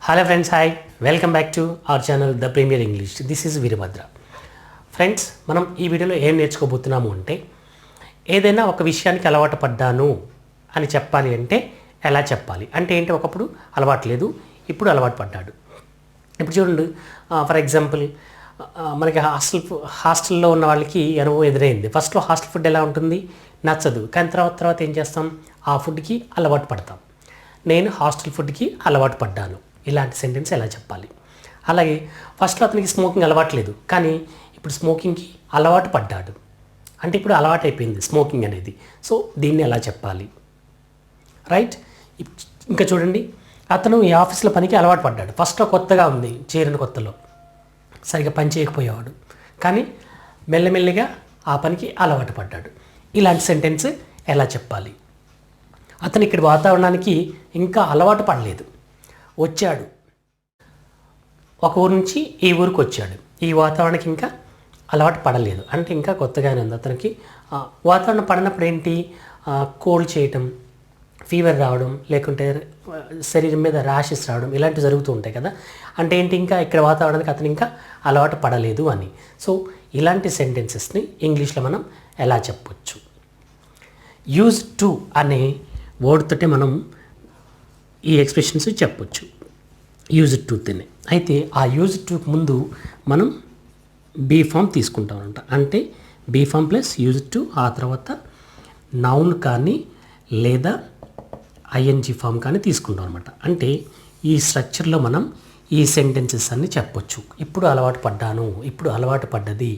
Hello friends, hi. Welcome back to our channel The Premier English. This is Virabhadra. Friends, మనం ఈ వీడియోలో ఏం నేర్చుకోబోతున్నాము అంటే ఏదైనా ఒక విషయానికి అలవాటు పడ్డాను అని చెప్పాలి అంటే ఎలా చెప్పాలి అంటే ఏంటి, ఒకప్పుడు అలవాటు లేదు, ఇప్పుడు అలవాటు పడ్డాడు. ఇప్పుడు చూడండి, ఫర్ ఎగ్జాంపుల్ మనకి హాస్టల్లో ఉన్న వాళ్ళకి అనుభవం ఎదురైంది. ఫస్ట్లో హాస్టల్ ఫుడ్ ఎలా ఉంటుంది, నచ్చదు, కానీ తర్వాత ఏం చేస్తాం, ఆ ఫుడ్కి అలవాటు పడతాం. నేను హాస్టల్ ఫుడ్కి అలవాటు పడ్డాను, ఇలాంటి సెంటెన్స్ ఎలా చెప్పాలి. అలాగే ఫస్ట్లో అతనికి స్మోకింగ్ అలవాటు లేదు, కానీ ఇప్పుడు స్మోకింగ్కి అలవాటు పడ్డాడు, అంటే ఇప్పుడు అలవాటు అయిపోయింది స్మోకింగ్ అనేది. సో దీన్ని ఎలా చెప్పాలి, రైట్. ఇంకా చూడండి, అతను ఈ ఆఫీస్లో పనికి అలవాటు పడ్డాడు. ఫస్ట్లో కొత్తగా ఉంది, చేరిన కొత్తలో సరిగ్గా పని చేయకపోయేవాడు, కానీ మెల్లమెల్లిగా ఆ పనికి అలవాటు పడ్డాడు. ఇలాంటి సెంటెన్స్ ఎలా చెప్పాలి. అతను ఇక్కడ వాతావరణానికి ఇంకా అలవాటు పడలేదు, వచ్చాడు, ఒక ఊరు నుంచి ఈ ఊరికి వచ్చాడు, ఈ వాతావరణానికి ఇంకా అలవాటు పడలేదు, అంటే ఇంకా కొత్తగానే ఉంది. అతనికి వాతావరణం పడినప్పుడు ఏంటి, కోల్డ్ చేయటం, ఫీవర్ రావడం, లేకుంటే శరీరం మీద ర్యాషెస్ రావడం, ఇలాంటివి జరుగుతూ ఉంటాయి కదా. అంటే ఏంటి, ఇంకా ఇక్కడ వాతావరణానికి అతను ఇంకా అలవాటు పడలేదు అని. సో ఇలాంటి సెంటెన్సెస్ని ఇంగ్లీష్లో మనం ఎలా చెప్పొచ్చు. యూజ్ టు అనే వర్డ్ తోటే మనం ఈ ఎక్స్ప్రెషన్స్ చెప్పొచ్చు, యూజ్ టు తినే. అయితే ఆ యూజ్ టుకి ముందు మనం బీ ఫామ్ తీసుకుంటాం అనమాట. అంటే be form plus use to, ఆ తర్వాత నౌన్ కానీ లేదా ఐఎన్జీ ఫామ్ కానీ తీసుకుంటాం అనమాట. అంటే ఈ స్ట్రక్చర్లో మనం ఈ సెంటెన్సెస్ అన్ని చెప్పొచ్చు. ఇప్పుడు అలవాటు పడ్డాను, ఇప్పుడు అలవాటు పడ్డది,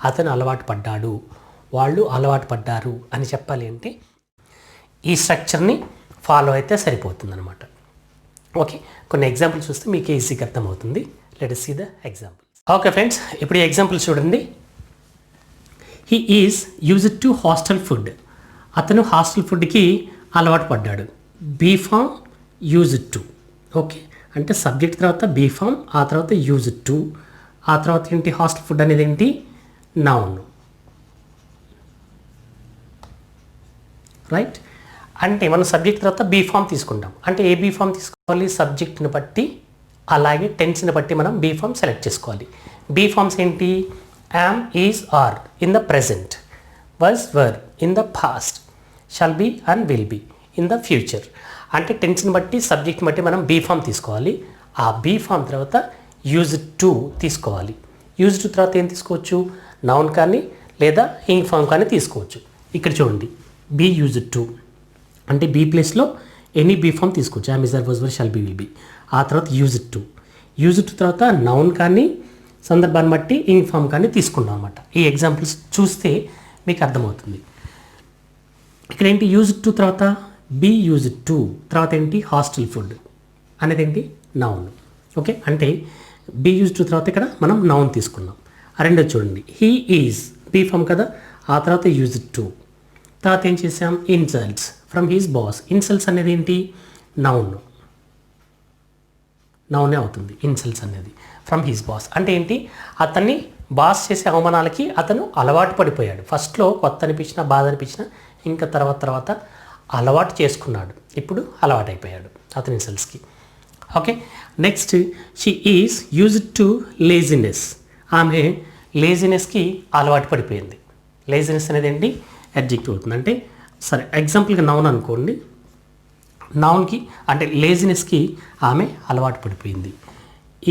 అతను అలవాటు పడ్డాడు, వాళ్ళు అలవాటు పడ్డారు అని చెప్పాలి అంటే ఈ స్ట్రక్చర్ని ఫాలో అయితే సరిపోతుంది అనమాట. ఓకే, కొన్ని ఎగ్జాంపుల్స్ చూస్తే మీకు ఈజీగా అర్థమవుతుంది. Let us see the example. Okay friends, ఇప్పుడు ఈ ఎగ్జాంపుల్ చూడండి. He is used to hostel food. అతను హాస్టల్ ఫుడ్కి అలవాటు పడ్డాడు. Be form used to. Okay, అంటే సబ్జెక్ట్ తర్వాత బీ ఫామ్, ఆ తర్వాత యూజ్డ్ టు, ఆ తర్వాత ఏంటి, హాస్టల్ ఫుడ్ అనేది ఏంటి, నౌన్, రైట్. అంటే మనం సబ్జెక్ట్ తర్వాత బీ ఫామ్ తీసుకుంటాం. అంటే ఏ బీ ఫామ్ తీసుకోవాలి, సబ్జెక్ట్ని బట్టి అలాగే టెన్స్ని బట్టి మనం బీ ఫామ్ సెలెక్ట్ చేసుకోవాలి. బీ ఫామ్స్ ఏంటి, am, is, are in the present, was, were in the past, shall be and will be in the future. అంటే టెన్స్ని బట్టి సబ్జెక్ట్ని బట్టి మనం బీ ఫామ్ తీసుకోవాలి. ఆ బీ ఫామ్ తర్వాత యూజ్ టు తీసుకోవాలి. యూజ్ టు తర్వాత ఏం తీసుకోవచ్చు, నౌన్ కానీ లేదా ఇంగ్ ఫామ్ కానీ తీసుకోవచ్చు. ఇక్కడ చూడండి, బీ యూజ్ టు అంటే బీ ప్లేస్లో ఎనీ బీ ఫామ్ తీసుకోవచ్చు. Am, is, are, was, were, shall be, will be. ఆ తర్వాత యూజ్ టు, యూజ్ టు తర్వాత నౌన్ కానీ సందర్భాన్ని బట్టి ఇంగ్ ఫామ్ కానీ తీసుకుంటాం అనమాట. ఈ ఎగ్జాంపుల్స్ చూస్తే మీకు అర్థమవుతుంది. ఇక్కడ ఏంటి, యూజ్ టు తర్వాత బీ యూజ్ టు తర్వాత ఏంటి, హాస్టల్ ఫుడ్ అనేది ఏంటి, నౌన్. ఓకే, అంటే బీ యూజ్ టు తర్వాత ఇక్కడ మనం నౌన్ తీసుకున్నాం. రెండోది చూడండి, హీ ఈజ్ బీ ఫామ్ కదా, ఆ తర్వాత యూజ్ టు, తర్వాత ఏం చేసాం, insults from he's boss. Insults అనేది ఏంటి, నౌనే అవుతుంది ఇన్సల్ట్స్ అనేది. ఫ్రమ్ హీస్ బాస్ అంటే ఏంటి, అతన్ని బాస్ చేసే అవమానాలకి అతను అలవాటు పడిపోయాడు. ఫస్ట్లో కొత్త అనిపించిన, బాధ అనిపించిన, ఇంకా తర్వాత అలవాటు చేసుకున్నాడు, ఇప్పుడు అలవాటు అయిపోయాడు అతని ఇన్సల్ట్స్కి. Okay, next she is used to laziness. ఆమె లేజినెస్కి అలవాటు పడిపోయింది. లేజినెస్ అనేది ఏంటి, అడ్జెక్టివ్ అవుతుంది. అంటే సరే, ఎగ్జాంపుల్గా నౌన్ అనుకోండి, నౌన్కి అంటే లేజినెస్కి ఆమె అలవాటు పడిపోయింది.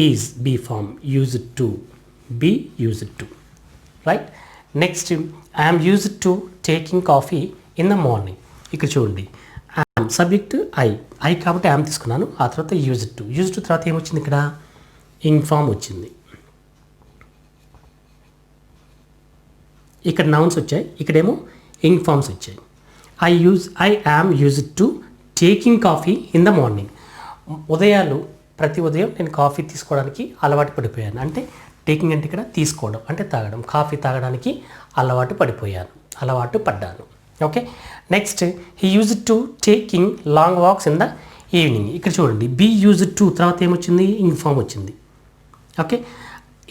Is be form, used to, be used to, right. Next I'm used to taking coffee in the morning. ఇక్కడ చూడండి, ఐఎమ్ సబ్జెక్ట్ ఐ కాబట్టి ఐఎమ్ తీసుకున్నాను, ఆ తర్వాత యూజ్డ్ టు తర్వాత ఏమొచ్చింది, ఇక్కడ ఇంగ్ ఫామ్ వచ్చింది. ఇక్కడ నౌన్స్ వచ్చాయి, ఇక్కడేమో ఇంగ్ ఫామ్స్ వచ్చాయి. I am used to taking coffee in the morning. ప్రతి ఉదయం నేను కాఫీ తీసుకోవడానికి అలవాటు పడిపోయాను. అంటే టేకింగ్ అంటే ఇక్కడ తీసుకోవడం అంటే తాగడం, కాఫీ తాగడానికి అలవాటు పడ్డాను. Okay, next he used to taking long walks in the evening. ఇక్కడ చూడండి, బీ యూజ్డ్ టు తర్వాత ఏమొచ్చింది, ఇంగ్ ఫామ్ వచ్చింది. Okay,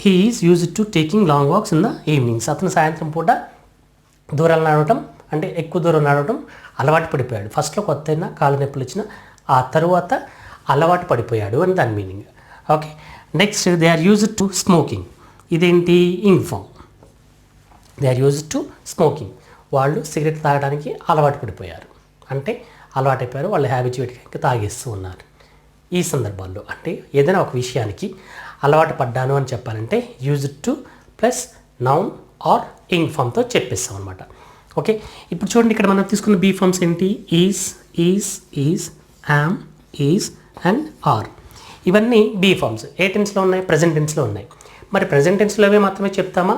he is used to taking long walks in the evenings. అతను సాయంత్రం పూట దూరాలు నడవటం, అంటే ఎక్కువ దూరం నడవడం అలవాటు పడిపోయాడు. ఫస్ట్లో కొత్త అయినా కాళ్ళ నొప్పులు వచ్చినా ఆ తరువాత అలవాటు పడిపోయాడు అని దాని meaning. Okay, next they are used to smoking. ఇదేంటి? Ing form. They are used to smoking. వాళ్ళు సిగరెట్ తాగడానికి అలవాటు పడిపోయారు, అంటే అలవాటైపోయారు, వాళ్ళు హ్యాబిచువేట్గా ఇంకా తాగేస్తూ ఉన్నారు. ఈ సందర్భాల్లో అంటే ఏదైనా ఒక విషయానికి అలవాటు పడ్డాను అని చెప్పాలంటే used to plus noun or ing ఫామ్తో చెప్పేస్తాం అనమాట. ఓకే, ఇప్పుడు చూడండి ఇక్కడ మనం తీసుకున్న బీ ఫామ్స్ ఏంటి? Is, am, is and are. ఇవన్నీ బీ ఫామ్స్. ఏ టెన్స్లో ఉన్నాయి? ప్రజెంట్ టెన్స్లో ఉన్నాయి. మరి ప్రజెంట్ టెన్స్లోవే మాత్రమే చెప్తామా?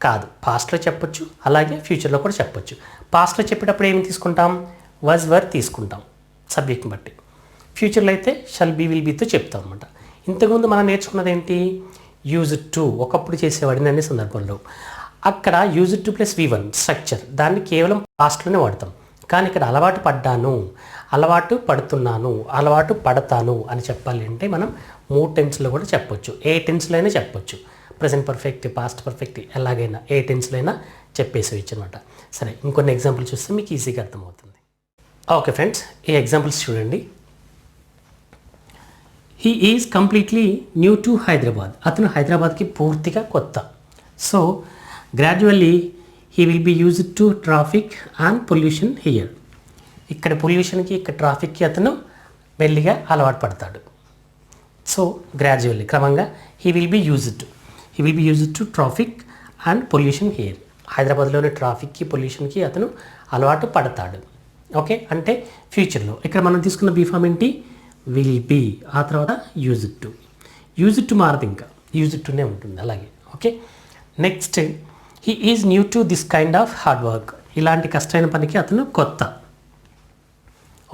కాదు, పాస్ట్లో చెప్పొచ్చు, అలాగే ఫ్యూచర్లో కూడా చెప్పొచ్చు. పాస్ట్లో చెప్పేటప్పుడు ఏమి తీసుకుంటాం? వాజ్, వర్ తీసుకుంటాం సబ్జెక్ట్ని బట్టి. ఫ్యూచర్లో అయితే షల్ బీ, విల్ బీతో చెప్తాం అనమాట. ఇంతకుముందు మనం నేర్చుకున్నది ఏంటి? యూజ్డ్ టు, ఒకప్పుడు చేసేవాడిని అనే సందర్భంలో. అక్కడ used to plus V1 structure, దాన్ని కేవలం పాస్ట్లోనే వాడతాం. కానీ ఇక్కడ అలవాటు పడ్డాను, అలవాటు పడుతున్నాను, అలవాటు పడతాను అని చెప్పాలి అంటే మనం 3 టెన్స్లో కూడా చెప్పొచ్చు. ఏ టెన్స్లో అయినా చెప్పొచ్చు. ప్రజెంట్ పర్ఫెక్ట్, పాస్ట్ పర్ఫెక్ట్, ఎలాగైనా ఏ టెన్స్లో అయినా చెప్పేసేయచ్చు అనమాట. సరే, ఇంకొన్ని ఎగ్జాంపుల్ చూస్తే మీకు ఈజీగా అర్థమవుతుంది. ఓకే ఫ్రెండ్స్, ఈ ఎగ్జాంపుల్స్ చూడండి. He is completely new to Hyderabad. అతను హైదరాబాద్కి పూర్తిగా కొత్త. So gradually he will be used to traffic and pollution here. ఇక్కడ పొల్యూషన్కి, ఇక్కడ ట్రాఫిక్కి అతను మెల్లిగా అలవాటు పడతాడు. సో గ్రాడ్యువల్లీ, క్రమంగా he will be used to traffic and pollution here. హైదరాబాద్లోని ట్రాఫిక్కి, పొల్యూషన్కి అతను అలవాటు పడతాడు. ఓకే, అంటే ఫ్యూచర్లో. ఇక్కడ మనం తీసుకున్న బీ ఫామ్ ఏంటి? Will be. ఆ తర్వాత యూజ్డ్ టు మారదు, ఇంకా యూజ్డ్ టునే ఉంటుంది అలాగే. Okay, next he is new to this kind of hard work. ఇలాంటి కష్టమైన పనికి అతను కొత్త.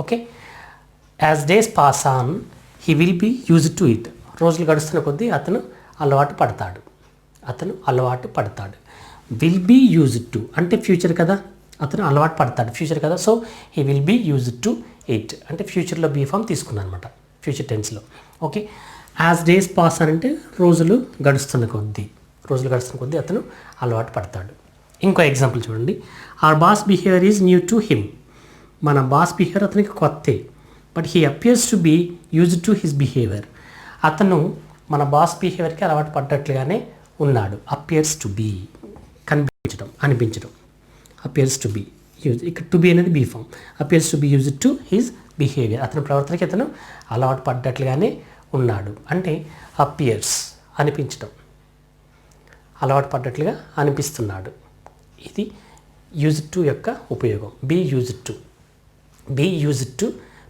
Okay, as days pass on he will be used to it. రోజులు గడుస్తున్న కొద్దీ అతను అలవాటు పడతాడు. విల్ బీ యూజ్డ్ టు అంటే ఫ్యూచర్ కదా, అతను అలవాటు పడతాడు ఫ్యూచర్ కదా. So he will be used to it అంటే ఫ్యూచర్లో బీ ఫామ్ తీసుకున్నాను అనమాట, ఫ్యూచర్ టెన్స్లో. ఓకే, యాజ్ డేస్ పాస్ అంటే రోజులు గడుస్తున్న కొద్దీ అతను అలవాటు పడతాడు. ఇంకో ఎగ్జాంపుల్ చూడండి. Our boss behaviour is new to him. మన బాస్ బిహేవియర్ అతనికి కొత్తే, but he appears to be used to his behaviour. అతను మన బాస్ బిహేవియర్కి అలవాటు పడ్డట్లుగానే ఉన్నాడు. అపియర్స్ టు బీ, అనిపించడం. అపియర్స్ టు బీ యూజ్, ఇక్కడ టు బీ అనేది be form. Appears to be used to his behaviour. అతని ప్రవర్తనకి అతను అలవాటు పడ్డట్లుగానే ఉన్నాడు. అంటే అపియర్స్ అనిపించడం, అలవాటు పడ్డట్లుగా అనిపిస్తున్నాడు. ఇది యూజ్డ్ టు యొక్క ఉపయోగం. Be used to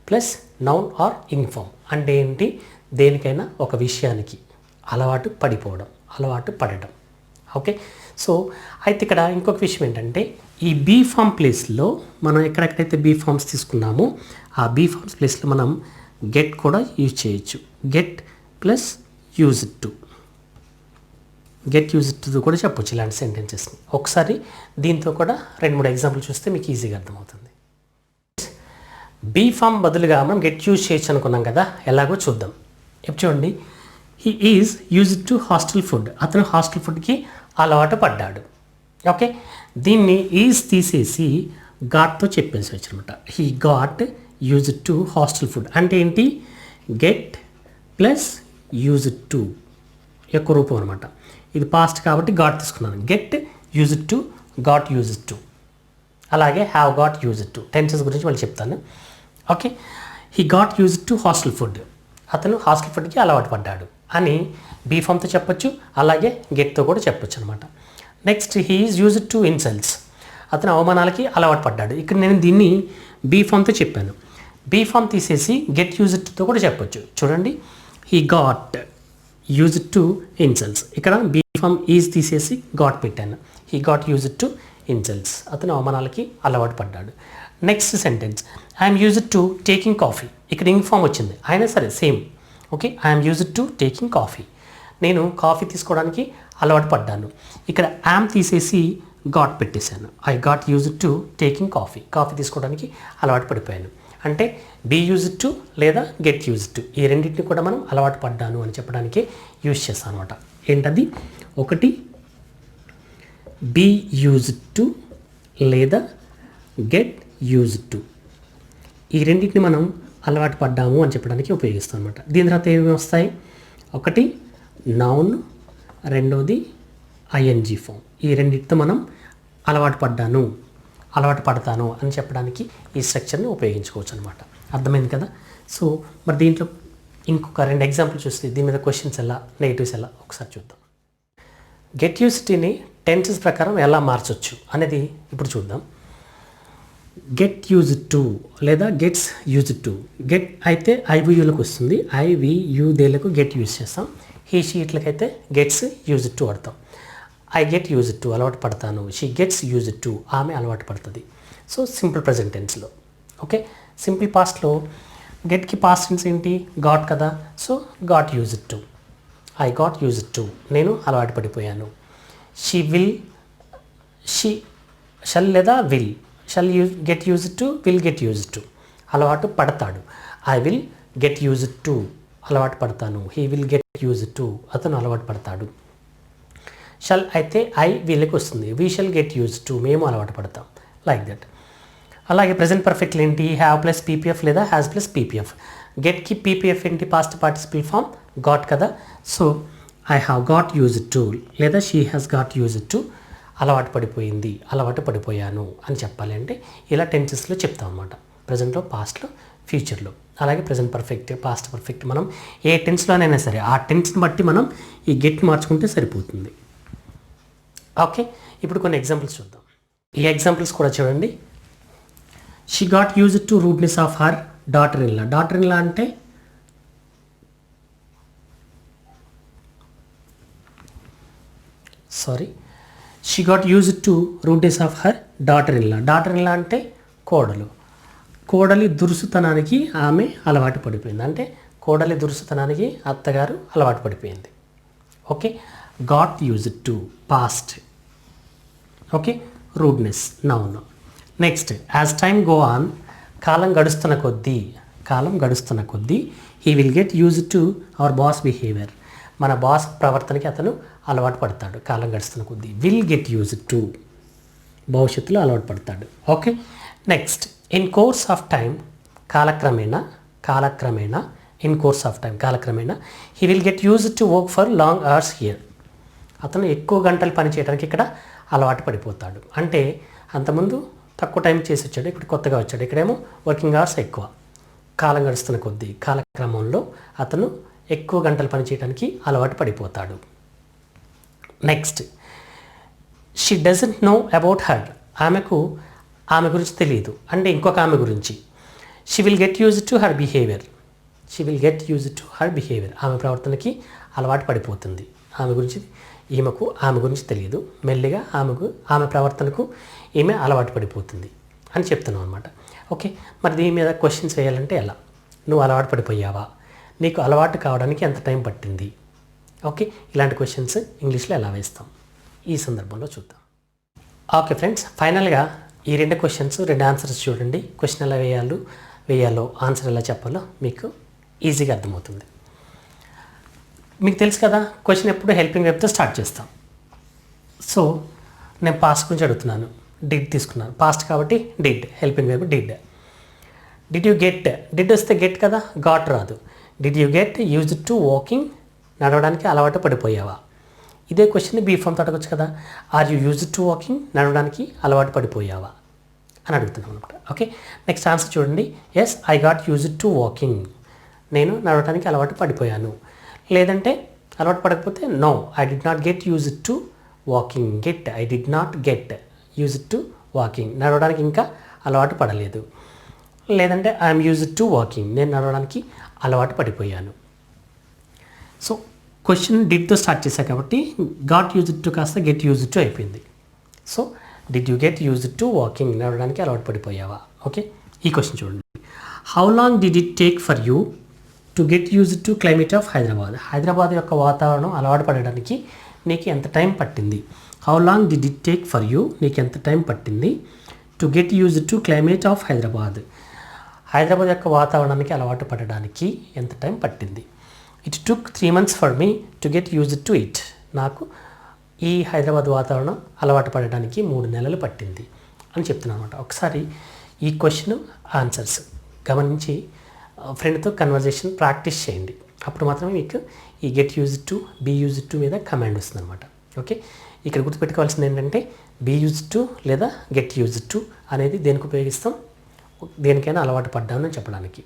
plus noun or ing form అంటే ఏంటి? దేనికైనా ఒక విషయానికి అలవాటు పడడం. ఓకే, సో అయితే ఇక్కడ ఇంకొక విషయం ఏంటంటే ఈ బీ ఫామ్ ప్లేస్లో మనం ఎక్కడెక్కడైతే బీ ఫామ్స్ తీసుకున్నామో ఆ బీ ఫామ్స్ ప్లేస్లో మనం గెట్ కూడా యూజ్ చేయొచ్చు. గెట్ ప్లస్ యూజ్డ్ టు కూడా చెప్పొచ్చు ఇలాంటి సెంటెన్సెస్ని. ఒకసారి దీంతో కూడా 2-3 ఎగ్జాంపుల్ చూస్తే మీకు ఈజీగా అర్థమవుతుంది. బీ ఫామ్ బదులుగా మనం గెట్ యూజ్ చేయొచ్చు అనుకున్నాం కదా, ఎలాగో చూద్దాం. ఇప్పుడు చూడండి. He is used to hostel food. అతను హాస్టల్ ఫుడ్కి అలవాటు పడ్డాడు. ఓకే, దీన్ని ఈజ్ తీసేసి గాట్తో చెప్పేసవచ్చు అనమాట. He got used to hostel food అంటే ఏంటి? గెట్ ప్లస్ యూజ్డ్ టు యొక్క రూపం అనమాట. ఇది పాస్ట్ కాబట్టి గాట్ తీసుకున్నాను. Get used to, got used to, అలాగే have got used to. Tenses గురించి మళ్ళీ చెప్తాను. Okay, he got used to hostel food. అతను హాస్టల్ ఫుడ్కి అలవాటు పడ్డాడు అని బీ ఫామ్తో చెప్పొచ్చు, అలాగే గెట్తో కూడా చెప్పొచ్చు అనమాట. Next he is used to insults. అతను అవమానాలకి అలవాటు పడ్డాడు. ఇక్కడ నేను దీన్ని బీ ఫామ్తో చెప్పాను. బీ ఫామ్ తీసేసి గెట్ యూజ్డ్తో కూడా చెప్పొచ్చు. చూడండి, he got used to insults. ఇక్కడ బీ ఫామ్ ఈజ్ తీసేసి గాట్ పెట్టాను. He got used to insults. అతను అవమానాలకి అలవాటు పడ్డాడు. Next sentence, I'm used to taking coffee. ఇక్కడ ఇంగ్ ఫామ్ వచ్చింది, అయినా సరే same. Okay, I'm used to taking coffee. నేను కాఫీ తీసుకోవడానికి అలవాటు పడ్డాను. ఇక్కడ యామ్ తీసేసి గాట్ పెట్టేశాను. I got used to taking coffee. Coffee తీసుకోవడానికి అలవాటు పడిపోయాను. అంటే బీ యూజ్డ్ టు లేదా గెట్ యూజ్డ్ టు, ఈ రెండింటిని కూడా మనం అలవాటు పడ్డాను అని చెప్పడానికి యూజ్ చేస్తాం అనమాట. ఏంటది? ఒకటి బీ యూజ్డ్ టు లేదా గెట్ యూజ్డ్ టు, ఈ రెండింటిని మనం అలవాటు పడ్డాము అని చెప్పడానికి ఉపయోగిస్తాం అనమాట. దీని తర్వాత ఏమేమి వస్తాయి? ఒకటి నౌన్, రెండోది ఐఎన్జీ ఫామ్. ఈ రెండింటితో మనం అలవాటు పడతాను అని చెప్పడానికి ఈ స్ట్రక్చర్ని ఉపయోగించుకోవచ్చు అనమాట. అర్థమైంది కదా. సో మరి దీంట్లో ఇంకొక 2 ఎగ్జాంపుల్ చూస్తే దీని మీద క్వశ్చన్స్ ఎలా, నెగిటివ్స్ ఎలా ఒకసారి చూద్దాం. గెట్ యూజ్డ్ని టెన్సెస్ ప్రకారం ఎలా మార్చొచ్చు అనేది ఇప్పుడు చూద్దాం. గెట్ యూజ్డ్ టు లేదా గెట్స్ యూజ్డ్ టు. గెట్ అయితే ఐవియూలకు వస్తుంది, ఐవియూ దేలకు గెట్ యూజ్ చేస్తాం. హీ షీ ఇట్లకైతే గెట్స్ యూజ్డ్ టు వాడతాం. ఐ గెట్ యూజ్డ్ టు అలవాటు పడతాను, షీ గెట్స్ యూజ్డ్ టు ఆమె అలవాటు పడుతుంది. సో సింపుల్ ప్రజెంట్ టెన్స్లో. ఓకే, సింపుల్ పాస్ట్లో గెట్కి పాస్ట్ టెన్స్ ఏంటి, గాట్ కదా. So got used to, I got used to నేను అలవాటు పడిపోయాను. షీ విల్, షీ షల్ లేదా will, shall get used to, will get used to అలవాటు పడతాడు. I will get used to అలవాటు పడతాను. He will get used to అతను అలవాటు పడతాడు. షల్ అయితే ఐ వీళ్ళకి వస్తుంది, we shall get used to మేము అలవాటు పడతాం. Like that. అలాగే ప్రజెంట్ పర్ఫెక్ట్ ఏంటి, హ్యావ్ ప్లస్ పీపీఎఫ్ లేదా హ్యాస్ ప్లస్ పీపీఎఫ్. గెట్కి పీపీఎఫ్ ఏంటి, పాస్ట్ పార్టిసిపల్ ఫామ్ గాట్ కదా. So I have got used to లేదా she has got used to అలవాటు పడిపోయింది, అలవాటు పడిపోయాను అని చెప్పాలి. అంటే ఇలా టెన్సెస్లో చెప్తాం అనమాట. ప్రజెంట్లో, పాస్ట్లో, ఫ్యూచర్లో. అలాగే ప్రజెంట్ పర్ఫెక్ట్, పాస్ట్ పర్ఫెక్ట్ మనం ఏ టెన్స్లోనైనా సరే ఆ టెన్స్ని బట్టి మనం ఈ గెట్ మార్చుకుంటే సరిపోతుంది. ఓకే, ఇప్పుడు కొన్ని ఎగ్జాంపుల్స్ చూద్దాం. ఈ ఎగ్జాంపుల్స్ కూడా చూడండి. She got used to rudeness of her daughter in law. Daughter in law అంటే she got used to rudeness of her daughter in law. Daughter in law అంటే కోడలు. కోడలి దురుసుతనానికి ఆమె అలవాటు పడిపోయింది. అంటే కోడలి దురుసుతనానికి అత్తగారు అలవాటు పడిపోయింది. Okay, got used to past. Okay, rudeness noun. Next, as time go on కాలం గడుస్తున్న కొద్దీ he will get used to our boss behaviour. మన బాస్ ప్రవర్తనకి అతను అలవాటు పడతాడు కాలం గడుస్తున్న కొద్దీ. విల్ గెట్ యూజ్డ్ టు భవిష్యత్తులో అలవాటు పడతాడు. Okay, next, in course of time కాలక్రమేణా ఇన్ కోర్స్ ఆఫ్ టైం కాలక్రమేణా he will get used to work for long hours here. అతను ఎక్కువ గంటలు పని చేయడానికి ఇక్కడ అలవాటు పడిపోతాడు. అంటే అంతకుముందు తక్కువ టైం చేసి వచ్చాడు, ఇప్పుడు కొత్తగా వచ్చాడు, ఇక్కడేమో వర్కింగ్ అవర్స్ ఎక్కువ. కాలం గడుస్తున్న కొద్దీ కాలక్రమంలో అతను ఎక్కువ గంటలు పని చేయడానికి అలవాటు పడిపోతాడు. Next, she doesn't know about her. ఆమె గురించి తెలియదు, అంటే ఇంకొక ఆమె గురించి. She will get used to her behaviour. ఆమె ప్రవర్తనకి అలవాటు పడిపోతుంది. ఆమె గురించి తెలియదు, మెల్లిగా ఆమె ప్రవర్తనకు ఈమె అలవాటు పడిపోతుంది అని చెప్తున్నాం అనమాట. ఓకే, మరి దీని మీద క్వశ్చన్స్ వేయాలంటే ఎలా? నువ్వు అలవాటు పడిపోయావా, నీకు అలవాటు కావడానికి ఎంత టైం పట్టింది? ఓకే, ఇలాంటి క్వశ్చన్స్ ఇంగ్లీష్లో ఎలా వేస్తాం ఈ సందర్భంలో చూద్దాం. ఓకే ఫ్రెండ్స్, ఫైనల్గా ఈ 2 క్వశ్చన్స్ 2 ఆన్సర్స్ చూడండి. క్వశ్చన్ ఎలా వేయాలో ఆన్సర్ ఎలా చెప్పాలో మీకు ఈజీగా అర్థమవుతుంది. మీకు తెలుసు కదా, క్వశ్చన్ ఎప్పుడు హెల్పింగ్ వెబ్తో స్టార్ట్ చేస్తాం. సో నేను పాస్ట్ గురించి అడుగుతున్నాను, డిడ్ తీసుకున్నాను, పాస్ట్ కాబట్టి did, helping verb did. Did you get, did వస్తే గెట్ కదా, గాట్ రాదు. Did you get used to walking, నడవడానికి అలవాటు పడిపోయావా? ఇదే క్వశ్చన్ బీ ఫామ్తో అడగచ్చు కదా, are you used to walking, నడవడానికి అలవాటు పడిపోయావా అని అడుగుతున్నాం అనమాట. ఓకే, నెక్స్ట్ ఆన్సర్ చూడండి. Yes, I got used to walking, నేను నడవడానికి అలవాటు పడిపోయాను. లేదంటే అలవాటు పడకపోతే no, I did not get used to walking. I did not get used to walking, నడవడానికి ఇంకా అలవాటు పడలేదు. లేదంటే ఐఎమ్ యూజ్డ్ టు వాకింగ్, నేను నడవడానికి అలవాటు పడిపోయాను. సో క్వశ్చన్ డిడ్తో స్టార్ట్ చేశాను కాబట్టి గాట్ యూజ్డ్ టు కాస్త గెట్ యూజ్డ్ టు అయిపోయింది. So did you get used to walking, నడవడానికి అలవాటు పడిపోయావా? ఓకే, ఈ క్వశ్చన్ చూడండి. How long did it take for you to get used to climate of Hyderabad యొక్క వాతావరణం అలవాటు పడడానికి నీకు ఎంత టైం పట్టింది? How long did it take for you, నీకు ఎంత టైం పట్టింది to get used to climate of Hyderabad యొక్క వాతావరణానికి అలవాటు పడడానికి ఎంత టైం పట్టింది? It took 3 months for me to get used to it, నాకు ఈ హైదరాబాద్ వాతావరణం అలవాటు పడడానికి 3 నెలలు పట్టింది అని చెప్తున్నాను అనమాట. ఒకసారి ఈ క్వశ్చన్ ఆన్సర్స్ గమనించి ఫ్రెండ్తో కన్వర్జేషన్ ప్రాక్టీస్ చేయండి. అప్పుడు మాత్రమే మీకు ఈ get used to, be used to మీద కమాండ్ వస్తుంది అనమాట. ఓకే, ఇక్కడ గుర్తుపెట్టుకోవాల్సింది ఏంటంటే బీ యూజ్డ్ టు లేదా గెట్ యూజ్డ్ టు అనేది దేనికి ఉపయోగిస్తాం, దేనికైనా అలవాటు పడ్డాను అని చెప్పడానికి.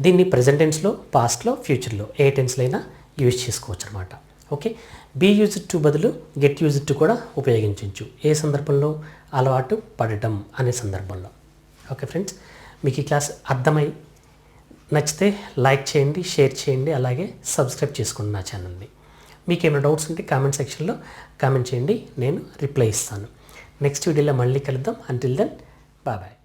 దీన్ని ప్రెజెంట్ టెన్స్లో, పాస్ట్లో, ఫ్యూచర్లో ఏ టెన్స్లో అయినా యూజ్ చేసుకోవచ్చు అనమాట. ఓకే, బీ యూజ్డ్ టు బదులు గెట్ యూజ్డ్ టు కూడా ఉపయోగించవచ్చు. ఏ సందర్భంలో? అలవాటు పడటం అనే సందర్భంలో. ఓకే ఫ్రెండ్స్, మీకు ఈ క్లాస్ అర్థమై నచ్చితే లైక్ చేయండి, షేర్ చేయండి, అలాగే సబ్స్క్రైబ్ చేసుకోండి నా ఛానల్ని. మీకు ఏమైనా డౌట్స్ ఉంటే కామెంట్ సెక్షన్లో కామెంట్ చేయండి, నేను రిప్లై ఇస్తాను. నెక్స్ట్ వీడియోలో మళ్ళీ కలుద్దాం. Until then bye bye.